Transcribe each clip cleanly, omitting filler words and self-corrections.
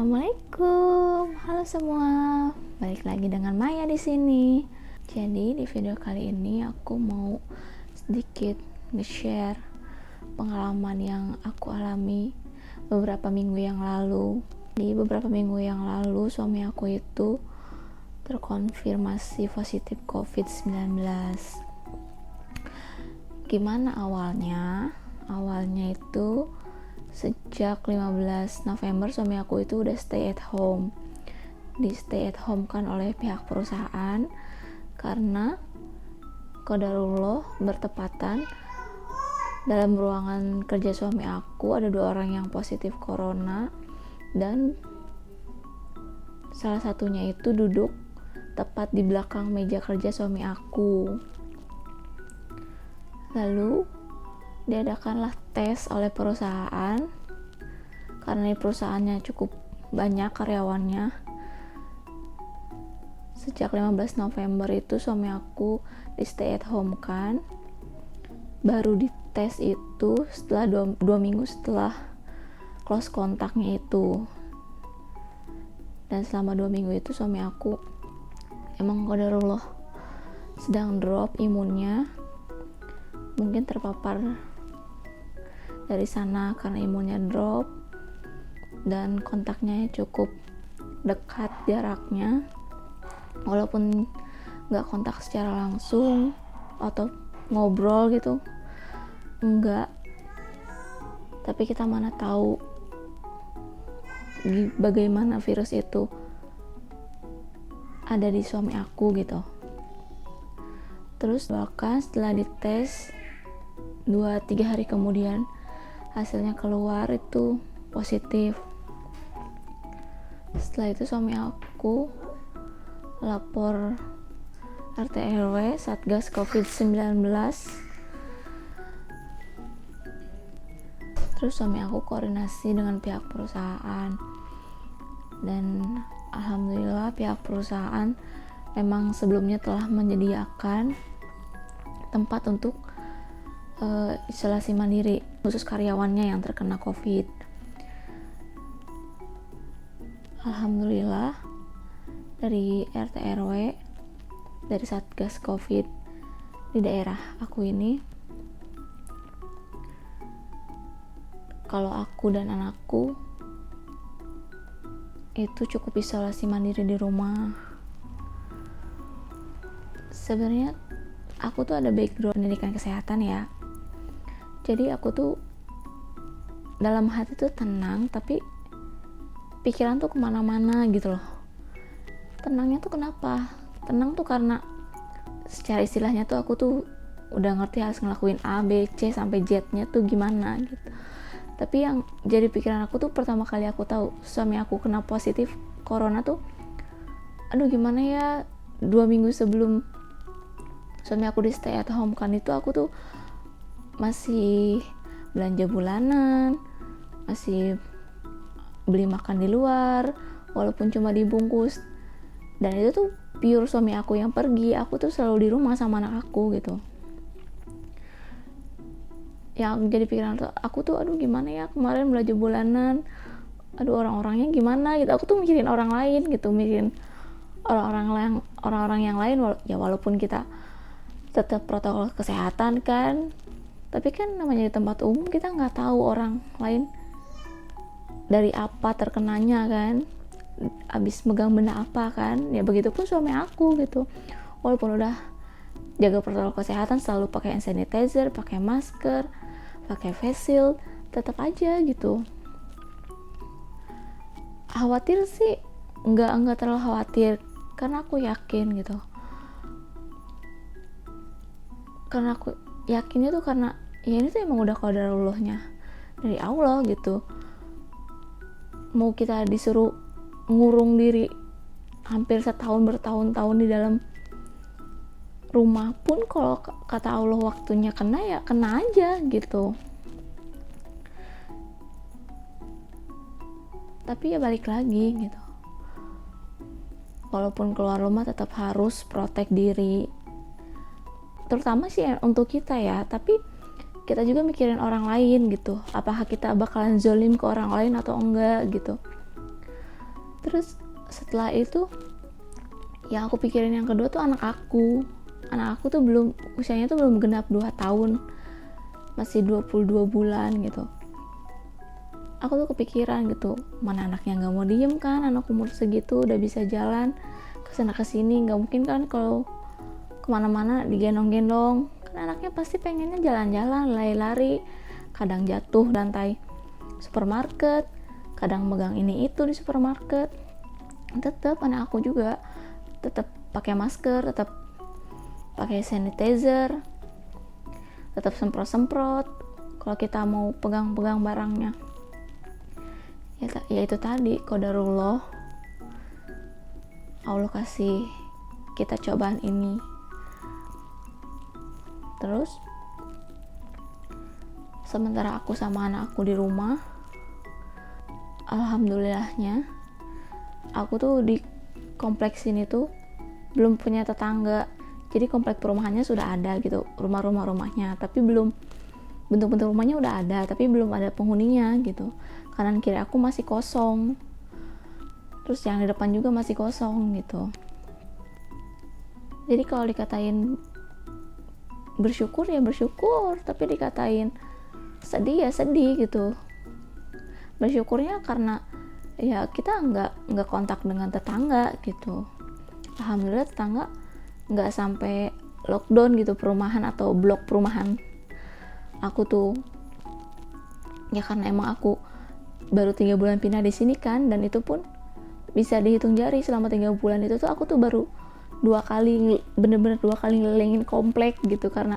Assalamualaikum, halo semua. Balik lagi dengan Maya di sini. Jadi di video kali ini aku mau sedikit nge-share pengalaman yang aku alami beberapa minggu yang lalu. Di beberapa minggu yang lalu suami aku itu terkonfirmasi positif COVID-19. Gimana awalnya? Awalnya itu sejak 15 November suami aku itu udah stay at home. Di stay at home kan oleh pihak perusahaan karena qadarullah bertepatan dalam ruangan kerja suami aku ada 2 orang yang positif corona dan salah satunya itu duduk tepat di belakang meja kerja suami aku. Lalu diadakanlah tes oleh perusahaan karena perusahaannya cukup banyak karyawannya. Sejak 15 November itu suami aku di stay at home kan, baru dites itu setelah 2 minggu setelah close kontaknya itu. Dan selama 2 minggu itu suami aku emang qadarullah sedang drop imunnya, mungkin terpapar dari sana karena imunnya drop dan kontaknya cukup dekat jaraknya, walaupun nggak kontak secara langsung atau ngobrol gitu enggak, tapi kita mana tahu bagaimana virus itu ada di suami aku gitu. Terus bahkan setelah dites 2-3 hari kemudian hasilnya keluar itu positif. Setelah itu suami aku lapor RT RW Satgas COVID-19. Terus suami aku koordinasi dengan pihak perusahaan dan alhamdulillah pihak perusahaan memang sebelumnya telah menyediakan tempat untuk isolasi mandiri khusus karyawannya yang terkena COVID. Alhamdulillah dari RT RW, dari Satgas COVID di daerah aku ini, kalau aku dan anakku itu cukup isolasi mandiri di rumah. Sebenarnya aku tuh ada background pendidikan kesehatan ya, jadi aku tuh dalam hati tuh tenang, tapi pikiran tuh kemana-mana gitu loh. Tenangnya tuh kenapa? Tenang tuh karena secara istilahnya tuh aku tuh udah ngerti harus ngelakuin A, B, C sampai Z-nya tuh gimana gitu. Tapi yang jadi pikiran aku tuh pertama kali aku tahu suami aku kena positif corona tuh, aduh gimana ya, 2 minggu sebelum suami aku di stay at home kan itu aku tuh masih belanja bulanan, masih beli makan di luar walaupun cuma dibungkus, dan itu tuh pure suami aku yang pergi, aku tuh selalu di rumah sama anak aku gitu. Yang jadi pikiran tuh aku tuh aduh gimana ya, kemarin belanja bulanan, aduh orang-orangnya gimana gitu. Aku tuh mikirin orang lain gitu, mikirin orang-orang yang lain ya, walaupun kita tetap protokol kesehatan kan, tapi kan namanya di tempat umum kita nggak tahu orang lain dari apa terkenanya kan, abis megang benda apa kan. Ya begitupun suami aku gitu, walaupun udah jaga protokol kesehatan, selalu pakai hand sanitizer, pakai masker, pakai face shield, tetap aja gitu. Khawatir sih nggak terlalu khawatir, karena aku yakin gitu. Karena aku yakinnya tuh karena ya ini tuh emang udah qadarullahnya dari Allah gitu. Mau kita disuruh ngurung diri hampir setahun bertahun-tahun di dalam rumah pun, kalau kata Allah waktunya kena ya kena aja gitu. Tapi ya balik lagi gitu, walaupun keluar rumah tetap harus protect diri, terutama sih untuk kita ya, tapi kita juga mikirin orang lain gitu, apakah kita bakalan zolim ke orang lain atau enggak gitu. Terus setelah itu ya aku pikirin yang kedua tuh anak aku tuh usianya tuh belum genap 2 tahun, masih 22 bulan gitu. Aku tuh kepikiran gitu, mana anaknya nggak mau diem kan, anak umur segitu udah bisa jalan kesana kesini, nggak mungkin kan kalau kemana-mana digendong-gendong. Kan anaknya pasti pengennya jalan-jalan, lari-lari, kadang jatuh lantai supermarket, kadang megang ini itu di supermarket. Tetap anak aku juga tetap pakai masker, tetap pakai sanitizer, tetap semprot-semprot kalau kita mau pegang-pegang barangnya. Ya itu tadi, qadarullah, Allah kasih kita cobaan ini. Terus sementara aku sama anak aku di rumah, alhamdulillahnya aku tuh di kompleks ini tuh belum punya tetangga. Jadi kompleks perumahannya sudah ada gitu, rumahnya, tapi belum, bentuk-bentuk rumahnya udah ada tapi belum ada penghuninya gitu. Kanan kiri aku masih kosong, terus yang di depan juga masih kosong gitu. Jadi kalau dikatain bersyukur ya bersyukur, tapi dikatain sedih ya sedih gitu. Bersyukurnya karena ya kita nggak kontak dengan tetangga gitu. Alhamdulillah tetangga nggak sampai lockdown gitu perumahan atau blok perumahan aku tuh. Ya karena emang aku baru 3 bulan pindah di sini kan, dan itu pun bisa dihitung jari. Selama 3 bulan itu tuh aku tuh baru 2 kali, bener-bener 2 kali ngelilingin komplek gitu, karena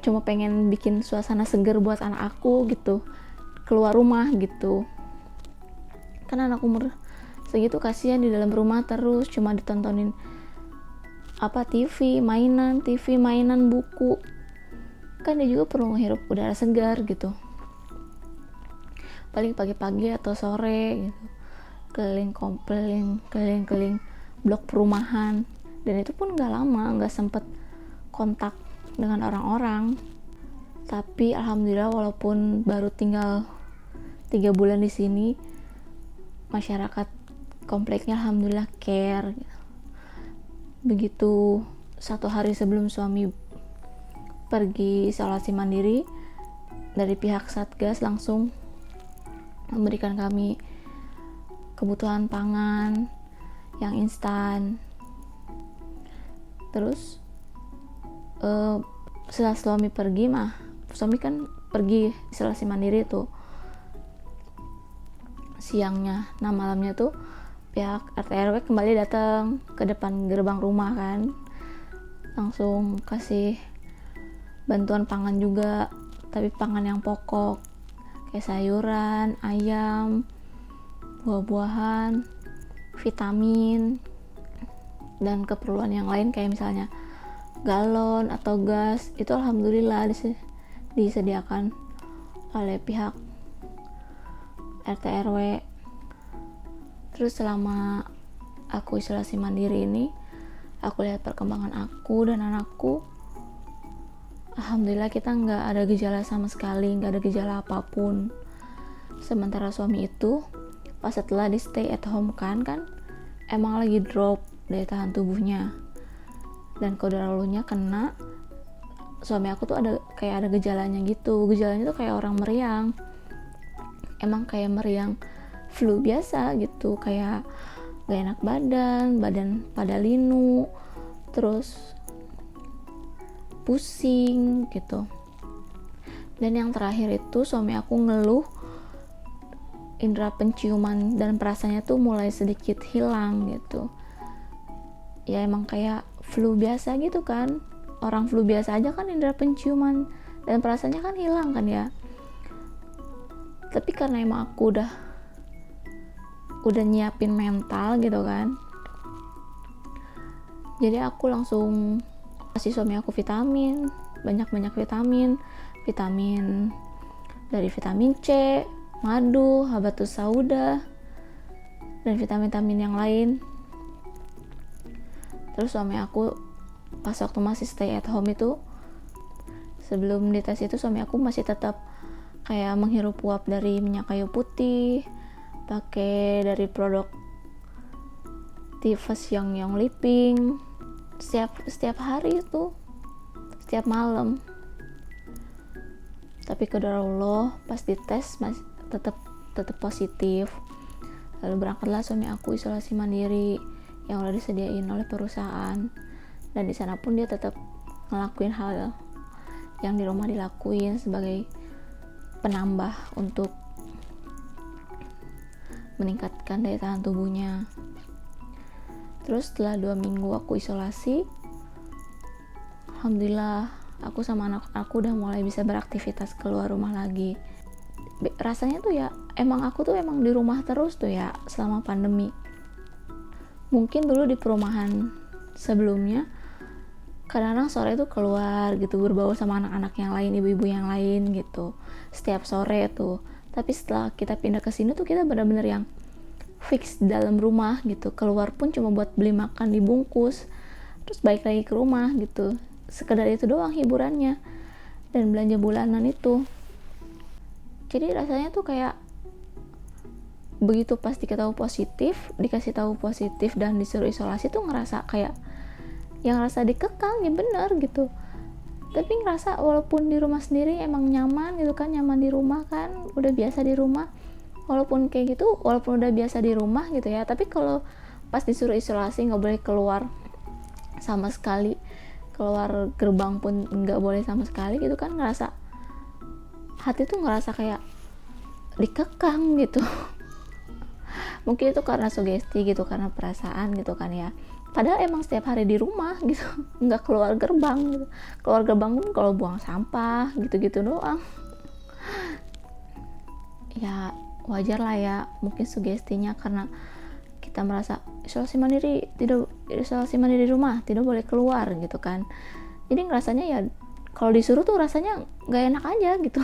cuma pengen bikin suasana seger buat anak aku gitu, keluar rumah gitu. Kan anak umur segitu kasihan di dalam rumah terus cuma ditontonin TV mainan, buku. Kan dia juga perlu menghirup udara segar gitu. Paling pagi-pagi atau sore gitu, keliling blok perumahan, dan itu pun nggak lama, nggak sempet kontak dengan orang-orang. Tapi alhamdulillah walaupun baru tinggal 3 bulan di sini, masyarakat kompleknya alhamdulillah care gitu. Begitu 1 hari sebelum suami pergi isolasi mandiri, dari pihak Satgas langsung memberikan kami kebutuhan pangan yang instan. Terus setelah suami kan pergi isolasi mandiri tuh siangnya. Nah malamnya tuh pihak RT RW kembali datang ke depan gerbang rumah kan, langsung kasih bantuan pangan juga, tapi pangan yang pokok kayak sayuran, ayam, buah-buahan, vitamin, dan keperluan yang lain kayak misalnya galon atau gas. Itu alhamdulillah disediakan oleh pihak RT RW. Terus selama aku isolasi mandiri ini, aku lihat perkembangan aku dan anakku. Alhamdulillah kita nggak ada gejala sama sekali, nggak ada gejala apapun. Sementara suami itu pas setelah di stay at home kan emang lagi drop daya tahan tubuhnya, dan qadarullah kena. Suami aku tuh ada gejalanya gitu. Gejalanya tuh kayak orang meriang, emang kayak meriang flu biasa gitu, kayak gak enak badan pada linu, terus pusing gitu. Dan yang terakhir itu suami aku ngeluh indera penciuman dan perasaannya tuh mulai sedikit hilang gitu. Ya emang kayak flu biasa gitu kan, orang flu biasa aja kan indera penciuman dan perasaannya kan hilang kan ya. Tapi karena emang aku udah nyiapin mental gitu kan, jadi aku langsung kasih suami aku vitamin, banyak vitamin dari vitamin C, madu, habatus sauda, dan vitamin-vitamin yang lain. Terus suami aku pas waktu masih stay at home itu, sebelum dites itu suami aku masih tetap kayak menghirup uap dari minyak kayu putih, pakai dari produk tifus yang leaping setiap hari itu, setiap malam. Tapi qadarullah pas dites masih tetap positif. Lalu berangkatlah suami aku isolasi mandiri yang udah disediain oleh perusahaan, dan di sana pun dia tetap ngelakuin hal yang di rumah dilakuin sebagai penambah untuk meningkatkan daya tahan tubuhnya. Terus setelah 2 minggu aku isolasi, alhamdulillah aku sama anak aku udah mulai bisa beraktivitas keluar rumah lagi. Rasanya tuh ya aku tuh emang di rumah terus tuh ya selama pandemi. Mungkin dulu di perumahan sebelumnya kadang-kadang sore tuh keluar gitu, berbaur sama anak-anak yang lain, ibu-ibu yang lain gitu setiap sore tuh. Tapi setelah kita pindah ke sini tuh kita benar-benar yang fix di dalam rumah gitu, keluar pun cuma buat beli makan dibungkus terus balik lagi ke rumah gitu, sekedar itu doang hiburannya dan belanja bulanan itu. Jadi rasanya tuh kayak begitu pas dikasih tahu positif dan disuruh isolasi tuh ngerasa kayak yang rasa dikekang ya, bener gitu. Tapi ngerasa walaupun di rumah sendiri emang nyaman gitu kan, nyaman di rumah kan, udah biasa di rumah. Walaupun kayak gitu, walaupun udah biasa di rumah gitu ya, tapi kalau pas disuruh isolasi nggak boleh keluar sama sekali, keluar gerbang pun nggak boleh sama sekali gitu kan, ngerasa hati tuh ngerasa kayak dikekang gitu. Mungkin itu karena sugesti gitu, karena perasaan gitu kan ya. Padahal emang setiap hari di rumah gitu, nggak keluar gerbang gitu. Keluar gerbang pun kalau buang sampah gitu-gitu doang. Ya wajar lah ya, mungkin sugestinya karena kita merasa isolasi mandiri di rumah, tidak boleh keluar gitu kan. Jadi ngerasanya ya kalau disuruh tuh rasanya nggak enak aja gitu.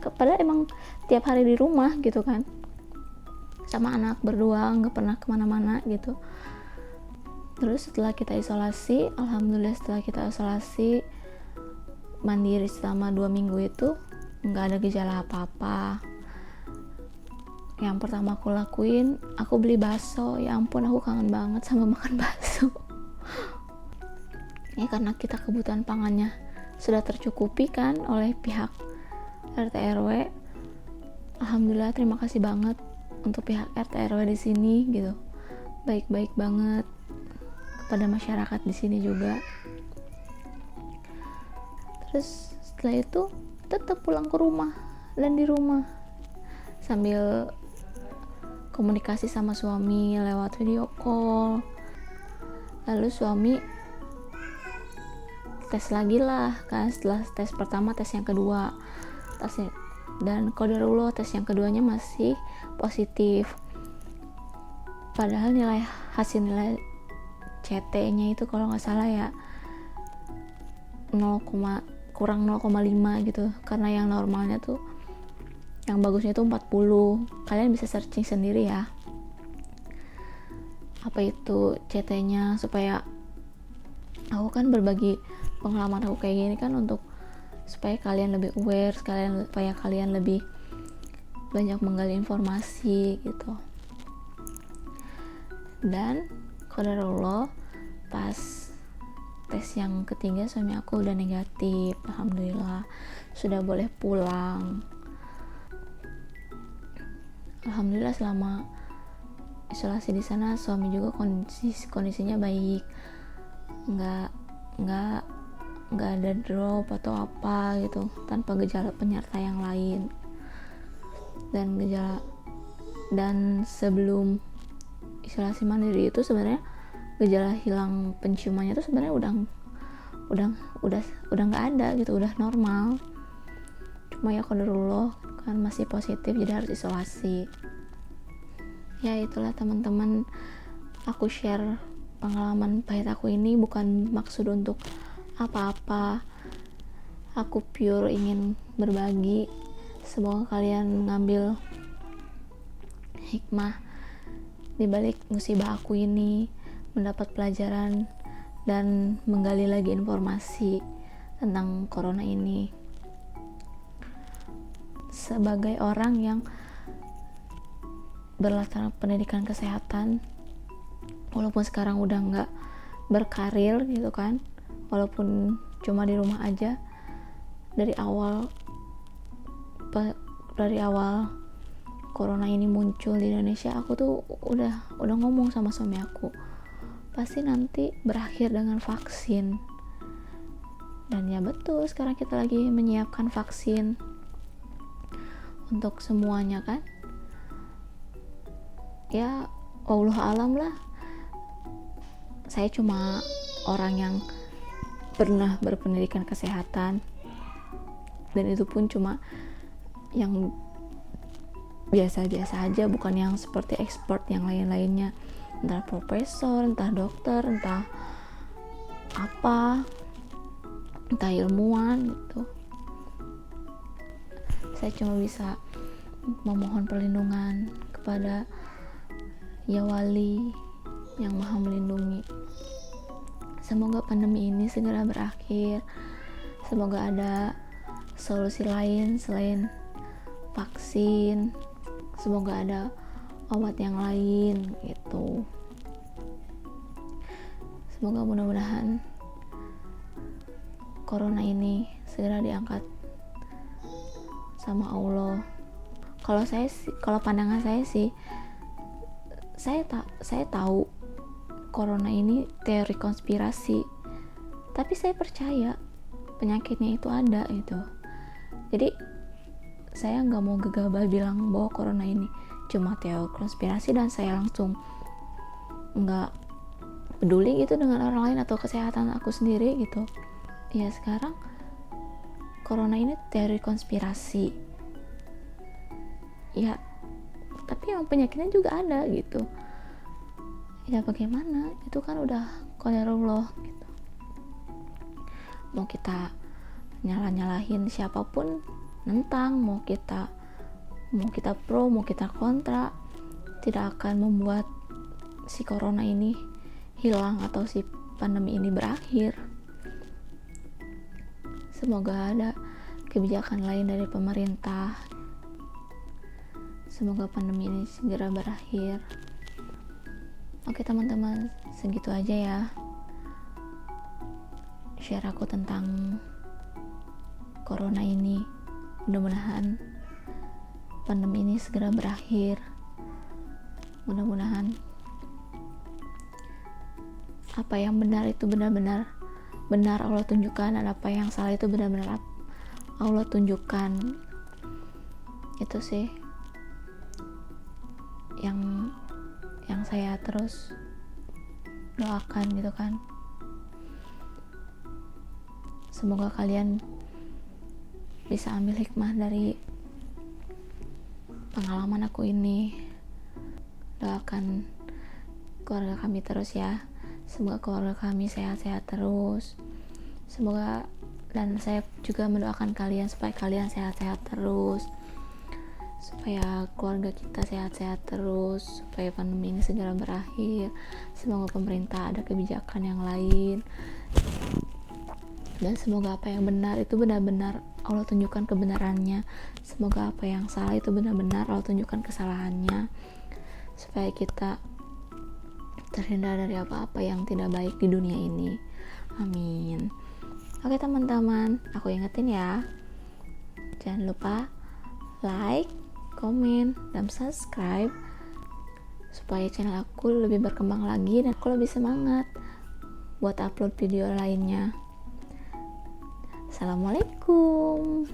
Padahal emang tiap hari di rumah gitu kan, sama anak berdua, nggak pernah kemana-mana gitu. Terus setelah kita isolasi, alhamdulillah setelah kita isolasi mandiri selama 2 minggu itu nggak ada gejala apa-apa. Yang pertama aku lakuin, aku beli bakso. Ya ampun, aku kangen banget sama makan bakso. Ya karena kita kebutuhan pangannya sudah tercukupi kan oleh pihak RT RW. Alhamdulillah, terima kasih banget untuk pihak RT RW di sini gitu. Baik-baik banget kepada masyarakat di sini juga. Terus setelah itu tetap pulang ke rumah dan di rumah sambil komunikasi sama suami lewat video call. Lalu suami tes lagi lah kan, setelah tes pertama tes yang kedua, dan qadarullah tes yang keduanya masih positif. Padahal hasil nilai CT-nya itu kalau nggak salah ya kurang 0,5 gitu, karena yang normalnya tuh, yang bagusnya tuh 40. Kalian bisa searching sendiri ya apa itu CT-nya, supaya aku kan berbagi pengalaman aku kayak gini kan untuk supaya kalian lebih aware, supaya kalian lebih banyak menggali informasi gitu. Dan qadarullah pas tes yang ketiga suami aku udah negatif, alhamdulillah sudah boleh pulang. Alhamdulillah selama isolasi di sana suami juga kondisinya baik, nggak ada drop atau apa gitu, tanpa gejala penyerta yang lain. Dan sebelum isolasi mandiri itu sebenarnya gejala hilang penciumannya itu sebenarnya udah nggak ada gitu, udah normal. Cuma ya qadarullah kan masih positif, jadi harus isolasi. Ya itulah teman-teman, aku share pengalaman pahit aku ini bukan maksud untuk apa-apa, aku pure ingin berbagi. Semoga kalian ngambil hikmah di balik musibah aku ini, mendapat pelajaran dan menggali lagi informasi tentang corona ini. Sebagai orang yang berlatar pendidikan kesehatan, walaupun sekarang udah nggak berkarir gitu kan, walaupun cuma di rumah aja. Dari awal corona ini muncul di Indonesia, aku tuh udah ngomong sama suami aku, pasti nanti berakhir dengan vaksin. Dan ya betul, sekarang kita lagi menyiapkan vaksin untuk semuanya kan. Ya Allah alam lah, saya cuma orang yang pernah berpendidikan kesehatan, dan itu pun cuma yang biasa-biasa aja, bukan yang seperti expert yang lain-lainnya, entah profesor, entah dokter, entah apa, entah ilmuwan gitu. Saya cuma bisa memohon perlindungan kepada Ya Wali yang Maha Melindungi. Semoga pandemi ini segera berakhir, semoga ada solusi lain selain vaksin, semoga ada obat yang lain gitu. Semoga mudah-mudahan corona ini segera diangkat sama Allah. Kalau pandangan saya sih, saya tahu corona ini teori konspirasi, tapi saya percaya penyakitnya itu ada gitu. Jadi saya nggak mau gegabah bilang bahwa corona ini cuma teori konspirasi dan saya langsung nggak peduli gitu dengan orang lain atau kesehatan aku sendiri gitu. Ya sekarang corona ini teori konspirasi ya, tapi yang penyakitnya juga ada gitu. Ya bagaimana, itu kan udah qadarullah gitu. Mau kita nyalahin siapapun nentang, mau kita pro, mau kita kontra, tidak akan membuat si corona ini hilang atau si pandemi ini berakhir. Semoga ada kebijakan lain dari pemerintah, semoga pandemi ini segera berakhir. Oke teman-teman, segitu aja ya share aku tentang corona ini. Mudah-mudahan pandemi ini segera berakhir. Mudah-mudahan apa yang benar itu benar-benar benar Allah tunjukkan, dan apa yang salah itu benar-benar Allah tunjukkan. Itu sih yang saya terus doakan gitu kan. Semoga kalian bisa ambil hikmah dari pengalaman aku ini. Doakan keluarga kami terus ya, semoga keluarga kami sehat-sehat terus. Semoga, dan saya juga mendoakan kalian supaya kalian sehat-sehat terus, supaya keluarga kita sehat-sehat terus, supaya pandemi ini segera berakhir. Semoga pemerintah ada kebijakan yang lain, dan semoga apa yang benar itu benar-benar Allah tunjukkan kebenarannya. Semoga apa yang salah itu benar-benar Allah tunjukkan kesalahannya, supaya kita terhindar dari apa-apa yang tidak baik di dunia ini. Amin. Oke teman-teman, aku ingetin ya, jangan lupa like, komen, dan subscribe supaya channel aku lebih berkembang lagi dan aku lebih semangat buat upload video lainnya. Assalamualaikum.